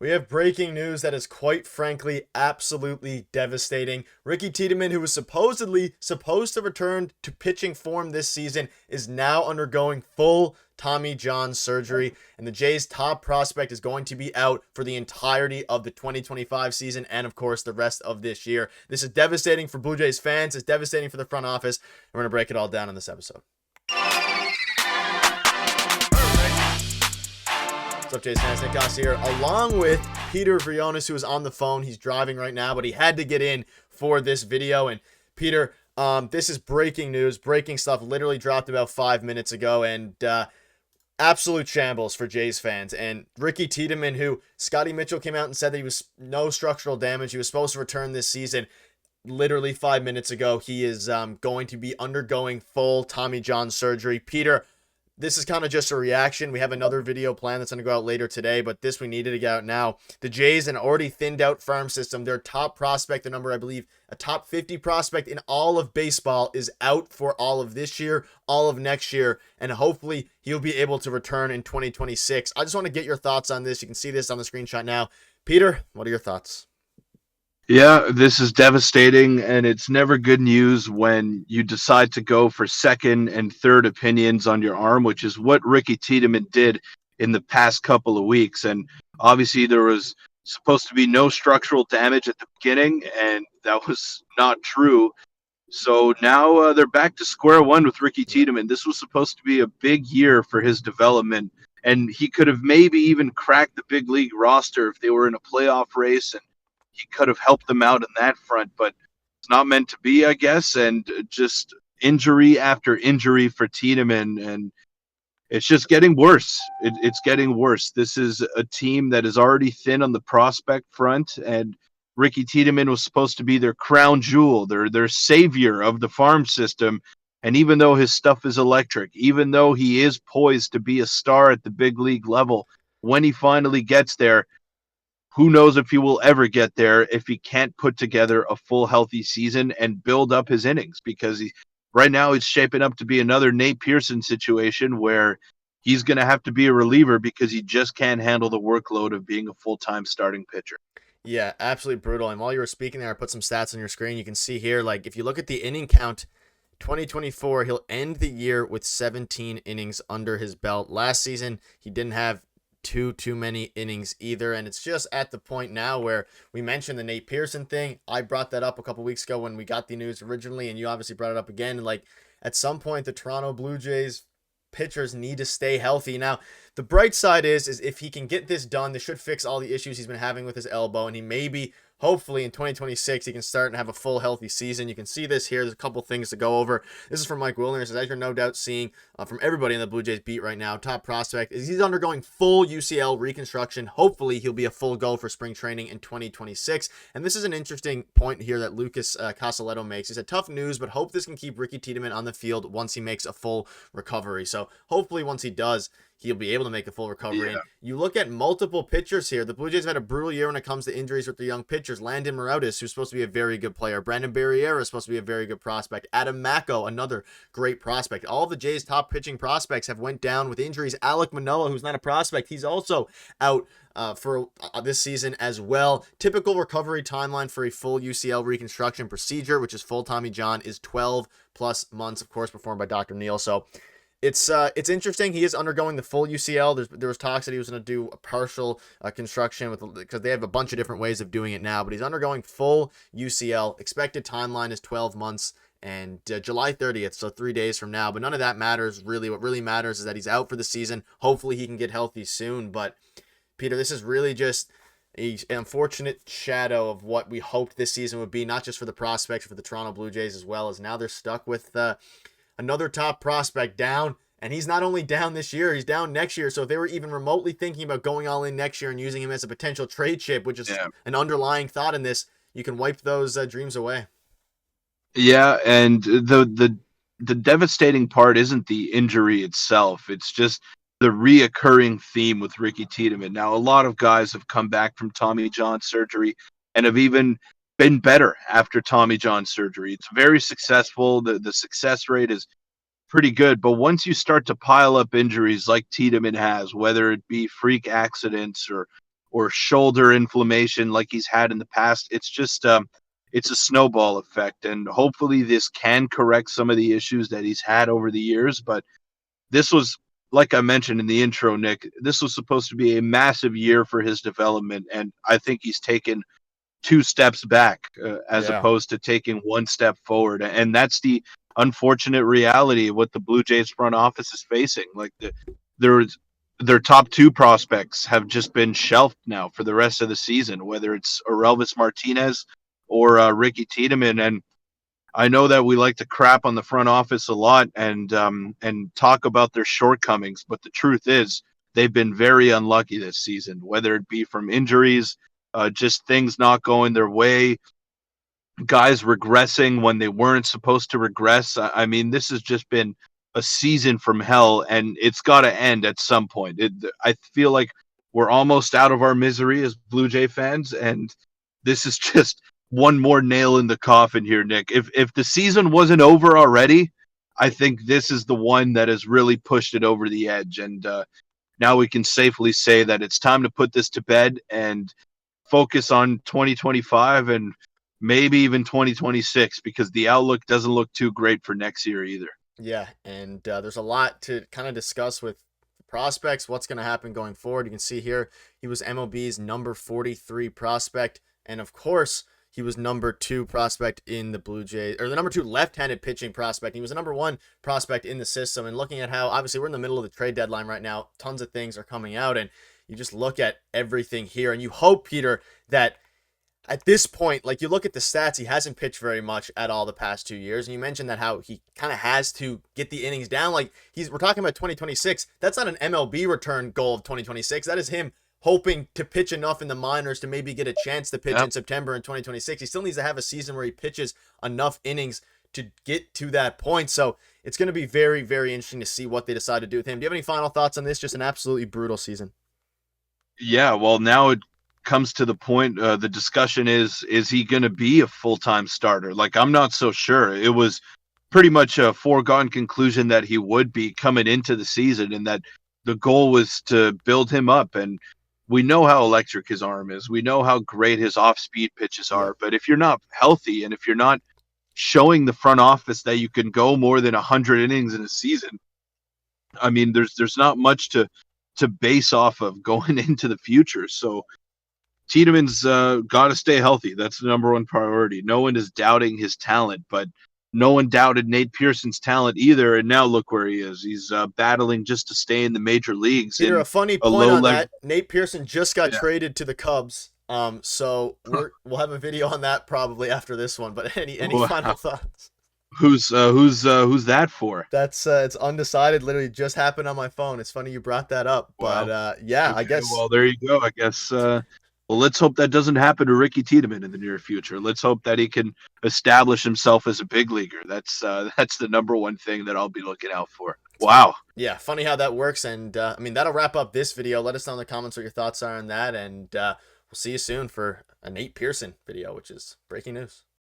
We have breaking news that is quite frankly absolutely devastating. Ricky Tiedemann, who was supposedly supposed to return to pitching form this season, is now undergoing full Tommy John surgery, and the Jays' top prospect is going to be out for the entirety of the 2025 season and, of course, the rest of this year. This is devastating for Blue Jays fans. It's devastating for the front office. And we're going to break it all down in this episode. What's up, Jays fans? Nick Gosse here, along with Peter Vryonis, who is on the phone. He's driving right now, but he had to get in for this video. And Peter, this is breaking news, breaking stuff. Literally dropped about 5 minutes ago, and absolute shambles for Jays fans. And Ricky Tiedemann, who Scotty Mitchell came out and said that he was no structural damage. He was supposed to return this season. Literally 5 minutes ago, he is going to be undergoing full Tommy John surgery. Peter, this is kind of just a reaction. We have another video plan that's going to go out later today, but this we needed to get out now. The Jays, an already thinned out farm system, their top prospect, the number I believe, a top 50 prospect in all of baseball, is out for all of this year, all of next year, and hopefully he'll be able to return in 2026. I just want to get your thoughts on this. You can see this on the screenshot now. Peter, what are your thoughts? Yeah, this is devastating, and it's never good news when you decide to go for second and third opinions on your arm, which is what Ricky Tiedemann did in the past couple of weeks. And obviously there was supposed to be no structural damage at the beginning, and that was not true. So now they're back to square one with Ricky Tiedemann. This was supposed to be a big year for his development, and he could have maybe even cracked the big league roster if they were in a playoff race, and he could have helped them out in that front, but it's not meant to be, I guess. And just injury after injury for Tiedemann, and it's just getting worse. It's getting worse. This is a team that is already thin on the prospect front, and Ricky Tiedemann was supposed to be their crown jewel, their savior of the farm system. And even though his stuff is electric, even though he is poised to be a star at the big league level, when he finally gets there, who knows if he will ever get there if he can't put together a full healthy season and build up his innings, because right now it's shaping up to be another Nate Pearson situation where he's going to have to be a reliever because he just can't handle the workload of being a full-time starting pitcher. Yeah, absolutely brutal. And while you were speaking there, I put some stats on your screen. You can see here, like, if you look at the inning count, 2024, he'll end the year with 17 innings under his belt. Last season, he didn't have too many innings either, and it's just at the point now where we mentioned the Nate Pearson thing. I brought that up a couple weeks ago when we got the news originally, and you obviously brought it up again. And like, at some point, the Toronto Blue Jays pitchers need to stay healthy. Now, the bright side is if he can get this done, this should fix all the issues he's been having with his elbow, and he maybe, hopefully in 2026, he can start and have a full healthy season. You can see this here. There's a couple things to go over. This is from Mike Wilner. It says, as you're no doubt seeing from everybody in the Blue Jays beat right now, top prospect is he's undergoing full UCL reconstruction. Hopefully he'll be a full go for spring training in 2026. And this is an interesting point here that Lucas Casaletto makes. He said, tough news, but hope this can keep Ricky Tiedemann on the field once he makes a full recovery. So hopefully once he does, he'll be able to make a full recovery. Yeah. And you look at multiple pitchers here. The Blue Jays have had a brutal year when it comes to injuries with the young pitchers. Landon Morales, who's supposed to be a very good player. Brandon Barriera is supposed to be a very good prospect. Adam Macko, another great prospect. All of the Jays' top pitching prospects have went down with injuries. Alek Manoah, who's not a prospect, he's also out for this season as well. Typical recovery timeline for a full UCL reconstruction procedure, which is full Tommy John, is 12 plus months, of course, performed by Dr. Neal. So it's interesting. He is undergoing the full UCL. There was talks that he was going to do a partial construction because they have a bunch of different ways of doing it now. But he's undergoing full UCL. Expected timeline is 12 months and July 30th, so 3 days from now. But none of that matters really. What really matters is that he's out for the season. Hopefully he can get healthy soon. But Peter, this is really just an unfortunate shadow of what we hoped this season would be, not just for the prospects, for the Toronto Blue Jays as well, as now they're stuck with another top prospect down, and he's not only down this year, he's down next year. So if they were even remotely thinking about going all in next year and using him as a potential trade chip, which is an underlying thought in this, you can wipe those dreams away. Yeah, and the devastating part isn't the injury itself. It's just the reoccurring theme with Ricky Tiedemann. Now, a lot of guys have come back from Tommy John surgery and have even been better after Tommy John surgery. It's very successful. The success rate is pretty good. But once you start to pile up injuries like Tiedemann has, whether it be freak accidents or or shoulder inflammation like he's had in the past. It's just it's a snowball effect, and hopefully this can correct some of the issues that he's had over the years. But this was, like I mentioned in the intro, Nick, this was supposed to be a massive year for his development, and I think he's taken two steps back as Yeah. opposed to taking one step forward. And that's the unfortunate reality of what the Blue Jays front office is facing. Like their top two prospects have just been shelved now for the rest of the season, whether it's Orelvis Martinez or Ricky Tiedemann. And I know that we like to crap on the front office a lot and talk about their shortcomings, but the truth is they've been very unlucky this season, whether it be from injuries, just things not going their way, guys regressing when they weren't supposed to regress. I mean, this has just been a season from hell, and it's got to end at some point. I feel like we're almost out of our misery as Blue Jay fans, and this is just one more nail in the coffin here, Nick. If the season wasn't over already, I think this is the one that has really pushed it over the edge, and now we can safely say that it's time to put this to bed and focus on 2025 and maybe even 2026, because the outlook doesn't look too great for next year either. Yeah, and there's a lot to kind of discuss with prospects, what's going to happen going forward. You can see here he was MLB's number 43 prospect, and of course he was number 2 prospect in the Blue Jays, or the number 2 left-handed pitching prospect. He was the number 1 prospect in the system, and looking at how obviously we're in the middle of the trade deadline right now, tons of things are coming out, and you just look at everything here, and you hope, Peter, that at this point, like you look at the stats, he hasn't pitched very much at all the past 2 years. And you mentioned that how he kind of has to get the innings down. Like we're talking about 2026. That's not an MLB return goal of 2026. That is him hoping to pitch enough in the minors to maybe get a chance to pitch in September in 2026. He still needs to have a season where he pitches enough innings to get to that point. So it's going to be very, very interesting to see what they decide to do with him. Do you have any final thoughts on this? Just an absolutely brutal season. Yeah, well, now it comes to the point, the discussion is he going to be a full-time starter? Like, I'm not so sure. It was pretty much a foregone conclusion that he would be coming into the season, and that the goal was to build him up. And we know how electric his arm is. We know how great his off-speed pitches are. But if you're not healthy, and if you're not showing the front office that you can go more than 100 innings in a season, I mean, there's not much to base off of going into the future. So Tiedemann's got to stay healthy. That's the number one priority. No one is doubting his talent, but no one doubted Nate Pearson's talent either. And now look where he is. He's battling just to stay in the major leagues. Peter, a funny point on that. Nate Pearson just got traded to the Cubs. So we'll have a video on that probably after this one. But any final thoughts? Who's that for? That's it's undecided. Literally just happened on my phone. It's funny you brought that up. But yeah, okay, I guess. Well, there you go. I guess. Well, let's hope that doesn't happen to Ricky Tiedemann in the near future. Let's hope that he can establish himself as a big leaguer. That's the number one thing that I'll be looking out for. Wow. Yeah, funny how that works. And I mean, that'll wrap up this video. Let us know in the comments what your thoughts are on that. And we'll see you soon for a Nate Pearson video, which is breaking news.